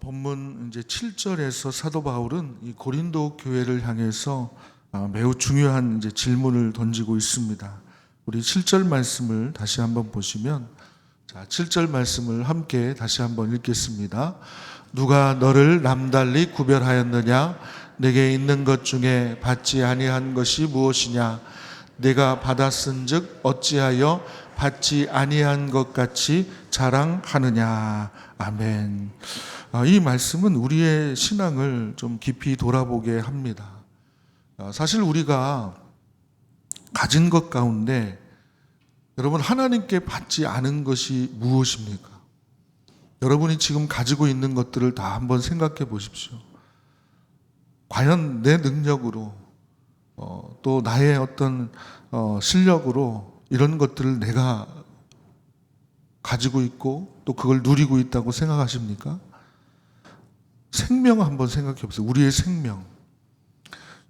본문 이제 7절에서 사도 바울은 이 고린도 교회를 향해서 매우 중요한 이제 질문을 던지고 있습니다. 우리 7절 말씀을 다시 한번 보시면, 7절 말씀을 함께 다시 한번 읽겠습니다. 누가 너를 남달리 구별하였느냐? 내게 있는 것 중에 받지 아니한 것이 무엇이냐? 내가 받았은즉 어찌하여 받지 아니한 것 같이 자랑하느냐? 아멘. 이 말씀은 우리의 신앙을 좀 깊이 돌아보게 합니다. 사실 우리가 가진 것 가운데 여러분, 하나님께 받지 않은 것이 무엇입니까? 여러분이 지금 가지고 있는 것들을 다 한번 생각해 보십시오. 과연 내 능력으로 또 나의 어떤 실력으로 이런 것들을 내가 가지고 있고 또 그걸 누리고 있다고 생각하십니까? 생명 한번 생각해 보세요. 우리의 생명.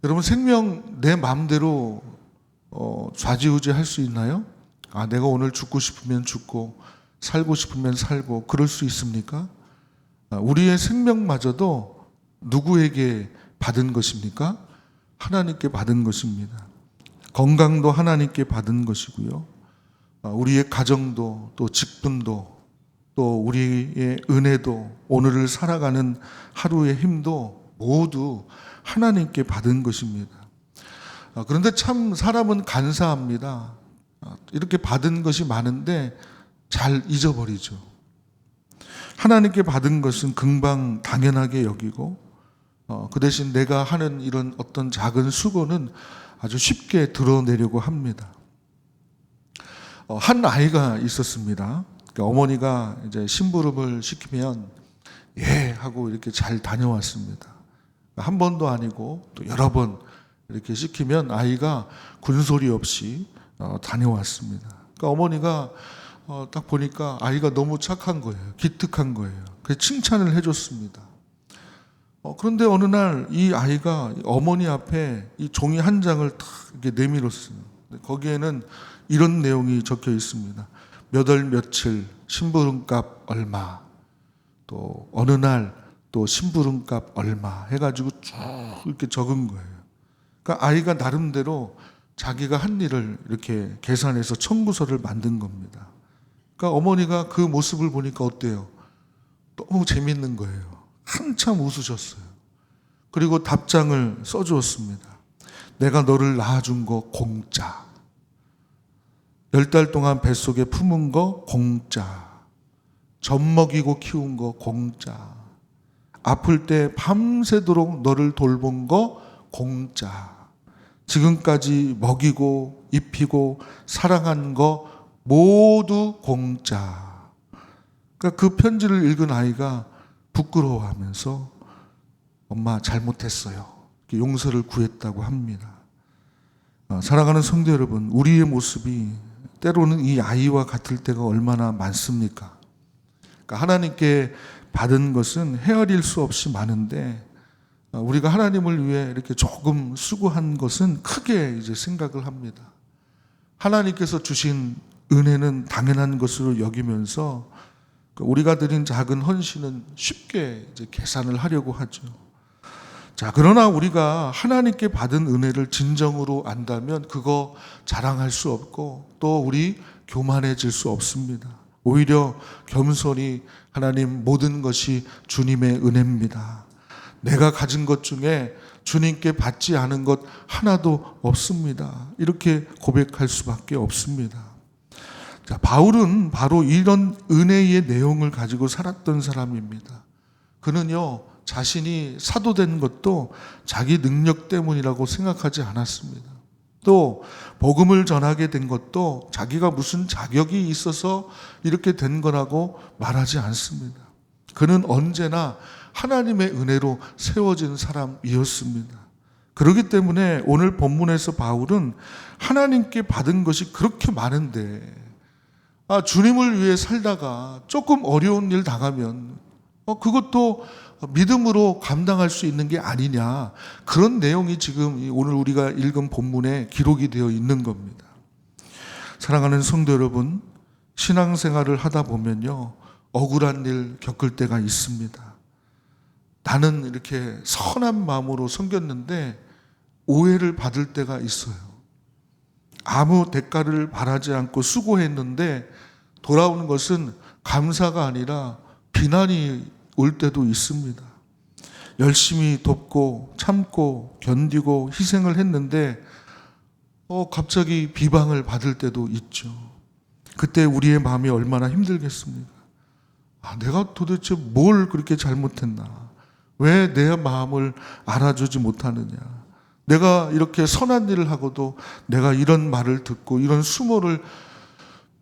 여러분, 생명 내 마음대로 좌지우지 할 수 있나요? 내가 오늘 죽고 싶으면 죽고 살고 싶으면 살고 그럴 수 있습니까? 우리의 생명마저도 누구에게 받은 것입니까? 하나님께 받은 것입니다. 건강도 하나님께 받은 것이고요. 우리의 가정도 또 직분도 또 우리의 은혜도 오늘을 살아가는 하루의 힘도 모두 하나님께 받은 것입니다. 그런데 참 사람은 간사합니다. 이렇게 받은 것이 많은데 잘 잊어버리죠. 하나님께 받은 것은 금방 당연하게 여기고 그 대신 내가 하는 이런 어떤 작은 수고는 아주 쉽게 드러내려고 합니다. 한 아이가 있었습니다. 그러니까 어머니가 이제 심부름을 시키면 예 하고 이렇게 잘 다녀왔습니다. 한 번도 아니고 또 여러 번 이렇게 시키면 아이가 군소리 없이 다녀왔습니다. 그러니까 어머니가 딱 보니까 아이가 너무 착한 거예요. 기특한 거예요. 그래서 칭찬을 해줬습니다. 그런데 어느 날 이 아이가 어머니 앞에 이 종이 한 장을 탁 이렇게 내밀었어요. 거기에는 이런 내용이 적혀 있습니다. 몇 월 며칠 심부름값 얼마, 또 어느 날 또 심부름값 얼마 해가지고 쭉 이렇게 적은 거예요. 그러니까 아이가 나름대로 자기가 한 일을 이렇게 계산해서 청구서를 만든 겁니다. 그러니까 어머니가 그 모습을 보니까 어때요? 너무 재밌는 거예요. 한참 웃으셨어요. 그리고 답장을 써주었습니다. 내가 너를 낳아준 거 공짜. 10달 동안 뱃속에 품은 거 공짜. 젖 먹이고 키운 거 공짜. 아플 때 밤새도록 너를 돌본 거 공짜. 지금까지 먹이고 입히고 사랑한 거 모두 공짜. 그러니까 그 편지를 읽은 아이가 부끄러워하면서 엄마 잘못했어요. 용서를 구했다고 합니다. 사랑하는 성도 여러분, 우리의 모습이 때로는 이 아이와 같을 때가 얼마나 많습니까? 그러니까 하나님께 받은 것은 헤아릴 수 없이 많은데 우리가 하나님을 위해 이렇게 조금 수고한 것은 크게 이제 생각을 합니다. 하나님께서 주신 은혜는 당연한 것으로 여기면서 우리가 드린 작은 헌신은 쉽게 이제 계산을 하려고 하죠. 그러나 우리가 하나님께 받은 은혜를 진정으로 안다면 그거 자랑할 수 없고 또 우리 교만해질 수 없습니다. 오히려 겸손히 하나님, 모든 것이 주님의 은혜입니다. 내가 가진 것 중에 주님께 받지 않은 것 하나도 없습니다. 이렇게 고백할 수밖에 없습니다. 바울은 바로 이런 은혜의 내용을 가지고 살았던 사람입니다. 그는요, 자신이 사도된 것도 자기 능력 때문이라고 생각하지 않았습니다. 또 복음을 전하게 된 것도 자기가 무슨 자격이 있어서 이렇게 된 거라고 말하지 않습니다. 그는 언제나 하나님의 은혜로 세워진 사람이었습니다. 그렇기 때문에 오늘 본문에서 바울은 하나님께 받은 것이 그렇게 많은데 주님을 위해 살다가 조금 어려운 일 당하면 그것도 믿음으로 감당할 수 있는 게 아니냐, 그런 내용이 지금 오늘 우리가 읽은 본문에 기록이 되어 있는 겁니다. 사랑하는 성도 여러분, 신앙생활을 하다 보면요 억울한 일 겪을 때가 있습니다. 나는 이렇게 선한 마음으로 섬겼는데 오해를 받을 때가 있어요. 아무 대가를 바라지 않고 수고했는데 돌아오는 것은 감사가 아니라 비난이 올 때도 있습니다. 열심히 돕고 참고 견디고 희생을 했는데 갑자기 비방을 받을 때도 있죠. 그때 우리의 마음이 얼마나 힘들겠습니까? 내가 도대체 뭘 그렇게 잘못했나? 왜 내 마음을 알아주지 못하느냐? 내가 이렇게 선한 일을 하고도 내가 이런 말을 듣고 이런 수모를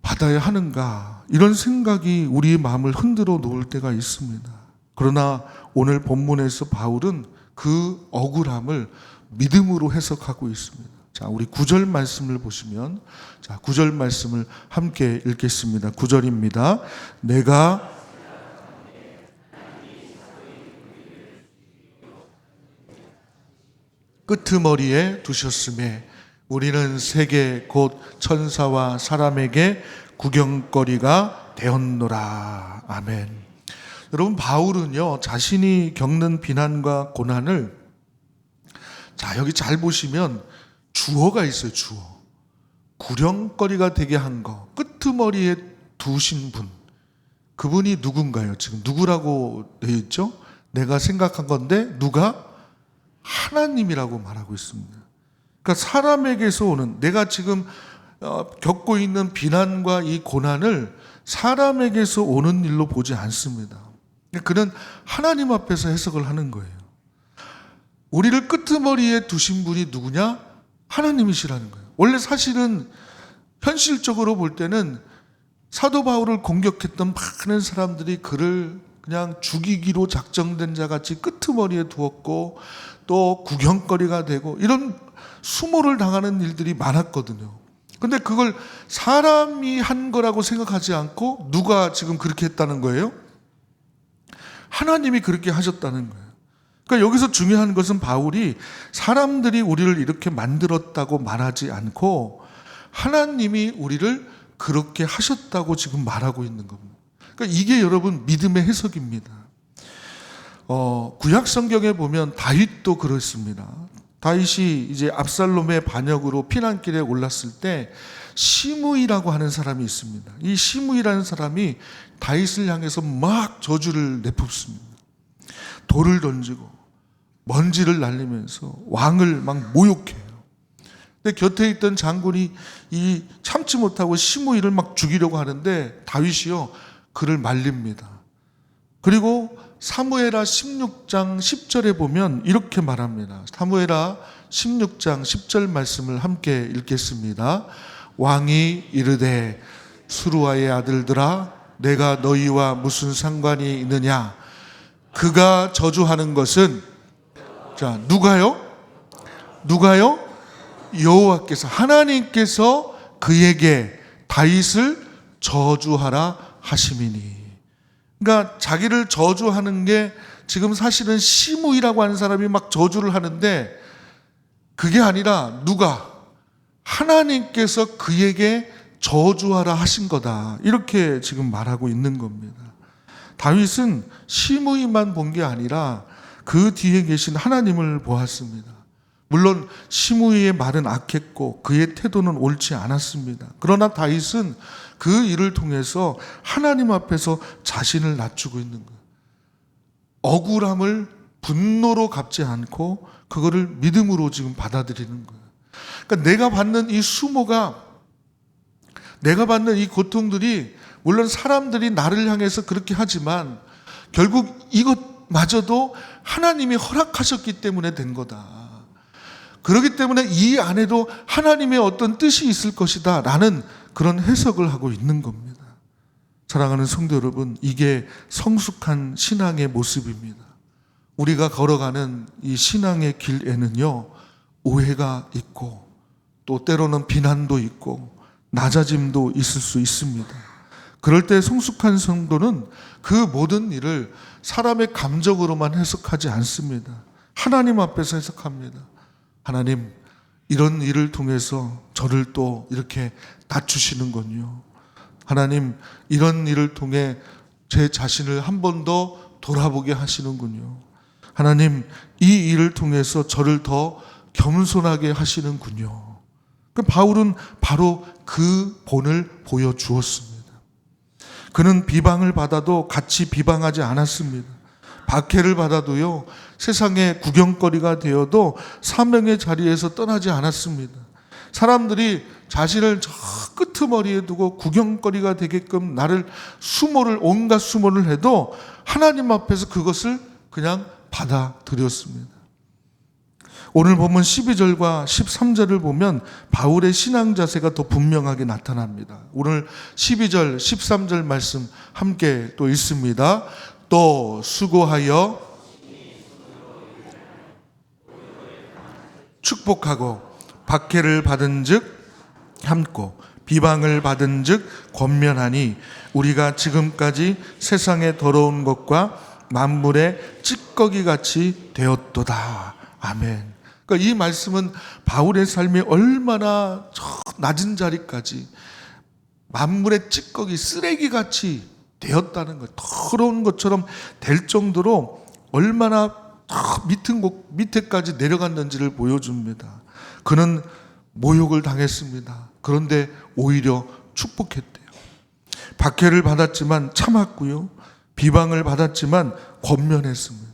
받아야 하는가? 이런 생각이 우리의 마음을 흔들어 놓을 때가 있습니다. 그러나 오늘 본문에서 바울은 그 억울함을 믿음으로 해석하고 있습니다. 자, 우리 9절 말씀을 보시면, 자, 9절 말씀을 함께 읽겠습니다. 9절입니다. 내가 끄트머리에 두셨음에 우리는 세계 곧 천사와 사람에게 구경거리가 되었노라. 아멘. 여러분, 바울은요, 자신이 겪는 비난과 고난을, 자, 여기 잘 보시면 주어가 있어요. 주어. 구령거리가 되게 한 거, 끄트머리에 두신 분, 그분이 누군가요? 지금 누구라고 되어 있죠? 내가 생각한 건데 누가? 하나님이라고 말하고 있습니다. 그러니까 사람에게서 오는, 내가 지금 겪고 있는 비난과 이 고난을 사람에게서 오는 일로 보지 않습니다. 그는 하나님 앞에서 해석을 하는 거예요. 우리를 끄트머리에 두신 분이 누구냐? 하나님이시라는 거예요. 원래 사실은 현실적으로 볼 때는 사도 바울을 공격했던 많은 사람들이 그를 그냥 죽이기로 작정된 자 같이 끄트머리에 두었고 또 구경거리가 되고 이런 수모를 당하는 일들이 많았거든요. 근데 그걸 사람이 한 거라고 생각하지 않고 누가 지금 그렇게 했다는 거예요? 하나님이 그렇게 하셨다는 거예요. 그러니까 여기서 중요한 것은 바울이 사람들이 우리를 이렇게 만들었다고 말하지 않고 하나님이 우리를 그렇게 하셨다고 지금 말하고 있는 겁니다. 그러니까 이게 여러분 믿음의 해석입니다. 구약 성경에 보면 다윗도 그렇습니다. 다윗이 이제 압살롬의 반역으로 피난길에 올랐을 때 시므이라고 하는 사람이 있습니다. 이 시므이라는 사람이 다윗을 향해서 막 저주를 내뿜습니다. 돌을 던지고 먼지를 날리면서 왕을 막 모욕해요. 근데 곁에 있던 장군이 이 참지 못하고 시므이를 막 죽이려고 하는데 다윗이요 그를 말립니다. 그리고 사무엘하 16장 10절에 보면 이렇게 말합니다. 사무엘하 16장 10절 말씀을 함께 읽겠습니다. 왕이 이르되 수루아의 아들들아 내가 너희와 무슨 상관이 있느냐? 그가 저주하는 것은, 자, 누가요? 여호와께서, 하나님께서 그에게 다윗을 저주하라 하심이니. 그러니까 자기를 저주하는 게 지금 사실은 시므이라고 하는 사람이 막 저주를 하는데 그게 아니라 누가? 하나님께서 그에게 저주하라 하신 거다. 이렇게 지금 말하고 있는 겁니다. 다윗은 시므이만 본 게 아니라 그 뒤에 계신 하나님을 보았습니다. 물론 시므이의 말은 악했고 그의 태도는 옳지 않았습니다. 그러나 다윗은 그 일을 통해서 하나님 앞에서 자신을 낮추고 있는 거예요. 억울함을 분노로 갚지 않고 그거를 믿음으로 지금 받아들이는 거예요. 그러니까 내가 받는 이 수모가, 내가 받는 이 고통들이 물론 사람들이 나를 향해서 그렇게 하지만 결국 이것마저도 하나님이 허락하셨기 때문에 된 거다. 그렇기 때문에 이 안에도 하나님의 어떤 뜻이 있을 것이다 라는 그런 해석을 하고 있는 겁니다. 사랑하는 성도 여러분, 이게 성숙한 신앙의 모습입니다. 우리가 걸어가는 이 신앙의 길에는요, 오해가 있고 또 때로는 비난도 있고 낮아짐도 있을 수 있습니다. 그럴 때 성숙한 성도는 그 모든 일을 사람의 감정으로만 해석하지 않습니다. 하나님 앞에서 해석합니다. 하나님, 이런 일을 통해서 저를 또 이렇게 낮추시는군요. 하나님, 이런 일을 통해 제 자신을 한 번 더 돌아보게 하시는군요. 하나님, 이 일을 통해서 저를 더 겸손하게 하시는군요. 바울은 바로 그 본을 보여주었습니다. 그는 비방을 받아도 같이 비방하지 않았습니다. 박해를 받아도요, 세상의 구경거리가 되어도 사명의 자리에서 떠나지 않았습니다. 사람들이 자신을 저 끄트머리에 두고 구경거리가 되게끔 나를 온갖 수모를 해도 하나님 앞에서 그것을 그냥 받아들였습니다. 오늘 보면 12절과 13절을 보면 바울의 신앙 자세가 더 분명하게 나타납니다. 오늘 12절, 13절 말씀 함께 또 읽습니다. 또 수고하여 축복하고 박해를 받은즉 함고 비방을 받은즉 권면하니 우리가 지금까지 세상의 더러운 것과 만물의 찌꺼기 같이 되었도다. 아멘. 그러니까 이 말씀은 바울의 삶이 얼마나 저 낮은 자리까지 만물의 찌꺼기, 쓰레기같이 되었다는 것, 더러운 것처럼 될 정도로 얼마나 밑에까지 내려갔는지를 보여줍니다. 그는 모욕을 당했습니다. 그런데 오히려 축복했대요. 박해를 받았지만 참았고요. 비방을 받았지만 권면했습니다.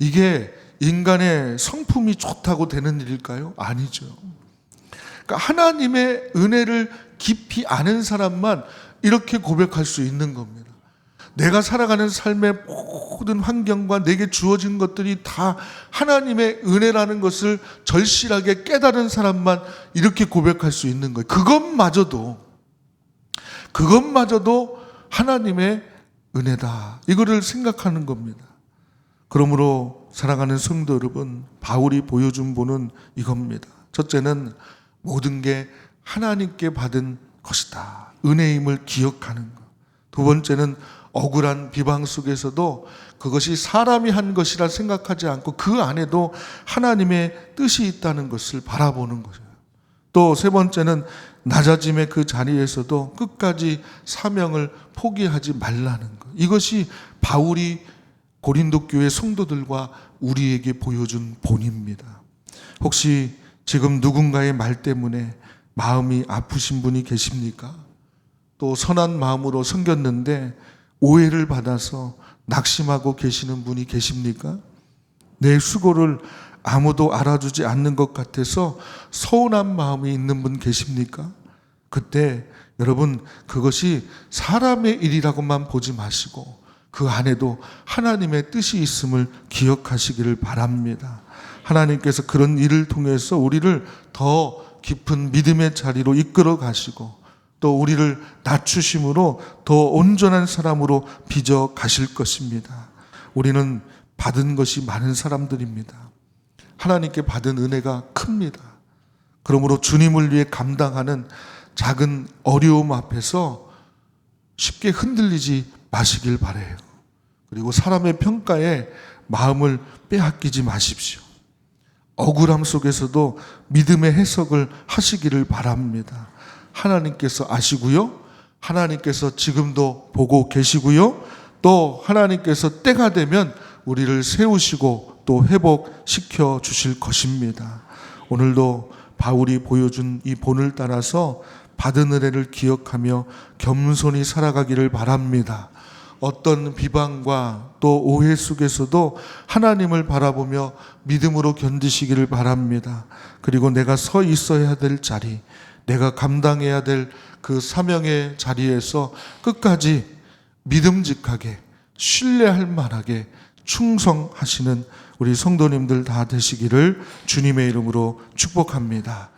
이게 인간의 성품이 좋다고 되는 일일까요? 아니죠. 그러니까 하나님의 은혜를 깊이 아는 사람만 이렇게 고백할 수 있는 겁니다. 내가 살아가는 삶의 모든 환경과 내게 주어진 것들이 다 하나님의 은혜라는 것을 절실하게 깨달은 사람만 이렇게 고백할 수 있는 거예요. 그것마저도 하나님의 은혜다. 이거를 생각하는 겁니다. 그러므로 사랑하는 성도 여러분, 바울이 보여준 본은 이겁니다. 첫째는 모든 게 하나님께 받은 것이다. 은혜임을 기억하는 것. 두 번째는 억울한 비방 속에서도 그것이 사람이 한 것이라 생각하지 않고 그 안에도 하나님의 뜻이 있다는 것을 바라보는 거죠. 또 세 번째는 낮아짐의 그 자리에서도 끝까지 사명을 포기하지 말라는 것. 이것이 바울이 고린도 교회 성도들과 우리에게 보여준 본입니다. 혹시 지금 누군가의 말 때문에 마음이 아프신 분이 계십니까? 또 선한 마음으로 섬겼는데 오해를 받아서 낙심하고 계시는 분이 계십니까? 내 수고를 아무도 알아주지 않는 것 같아서 서운한 마음이 있는 분 계십니까? 그때 여러분, 그것이 사람의 일이라고만 보지 마시고 그 안에도 하나님의 뜻이 있음을 기억하시기를 바랍니다. 하나님께서 그런 일을 통해서 우리를 더 깊은 믿음의 자리로 이끌어 가시고 또 우리를 낮추심으로 더 온전한 사람으로 빚어 가실 것입니다. 우리는 받은 것이 많은 사람들입니다. 하나님께 받은 은혜가 큽니다. 그러므로 주님을 위해 감당하는 작은 어려움 앞에서 쉽게 흔들리지 마시길 바라요. 그리고 사람의 평가에 마음을 빼앗기지 마십시오. 억울함 속에서도 믿음의 해석을 하시기를 바랍니다. 하나님께서 아시고요. 하나님께서 지금도 보고 계시고요. 또 하나님께서 때가 되면 우리를 세우시고 또 회복시켜 주실 것입니다. 오늘도 바울이 보여준 이 본을 따라서 받은 은혜를 기억하며 겸손히 살아가기를 바랍니다. 어떤 비방과 또 오해 속에서도 하나님을 바라보며 믿음으로 견디시기를 바랍니다. 그리고 내가 서 있어야 될 자리, 내가 감당해야 될 그 사명의 자리에서 끝까지 믿음직하게, 신뢰할 만하게 충성하시는 우리 성도님들 다 되시기를 주님의 이름으로 축복합니다.